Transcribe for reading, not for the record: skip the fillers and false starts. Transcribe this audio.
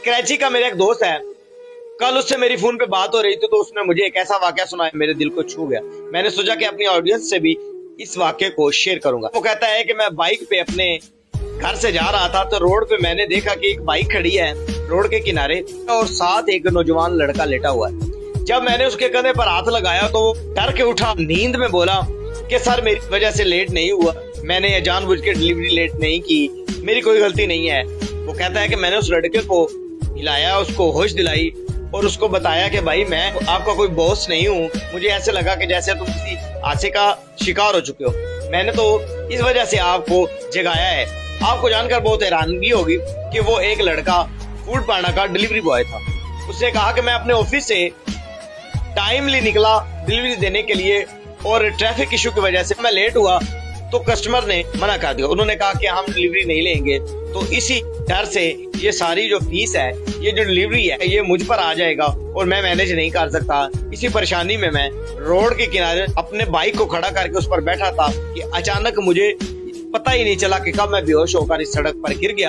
कराची का मेरा एक दोस्त है, कल उससे मेरी फोन पे बात हो रही थी तो उसने मुझे एक ऐसा वाकया सुनाया, मेरे दिल को छू गया। मैंने सोचा कि अपनी ऑडियंस से भी इस वाकये को शेयर करूंगा। वो कहता है कि मैं बाइक पे अपने घर से जा रहा था तो रोड पे मैंने देखा कि एक बाइक खड़ी है रोड के किनारे और साथ एक नौजवान लड़का लेटा हुआ है। जब मैंने उसके कंधे पर हाथ लगाया तो वो डर के उठा, नींद में बोला कि सर मेरी वजह से लेट नहीं हुआ, मैंने जानबूझ के डिलीवरी लेट नहीं की, मेरी कोई गलती नहीं है। वो कहता है कि मैंने उस लड़के को हिलाया, उसको होश दिलाई और उसको बताया कि भाई मैं आपका कोई बॉस नहीं हूँ, मुझे ऐसे लगा कि जैसे तुम किसी हादसे का शिकार हो चुके हो, मैंने तो इस वजह से आपको जगाया है। आपको जानकर बहुत हैरानगी होगी कि वो एक लड़का फूड पांडा का डिलीवरी बॉय था। उसने कहा कि मैं अपने ऑफिस से टाइमली निकला डिलीवरी देने के लिए और ट्रैफिक इशू की वजह से मैं लेट हुआ तो कस्टमर ने मना कर दिया, उन्होंने कहा कि हम डिलीवरी नहीं लेंगे। तो इसी डर से ये सारी जो फीस है, ये जो डिलीवरी है, ये मुझ पर आ जाएगा और मैं मैनेज नहीं कर सकता। इसी परेशानी में मैं रोड के किनारे अपने बाइक को खड़ा करके उस पर बैठा था कि अचानक मुझे पता ही नहीं चला कि कब मैं बेहोश होकर इस सड़क पर गिर गया।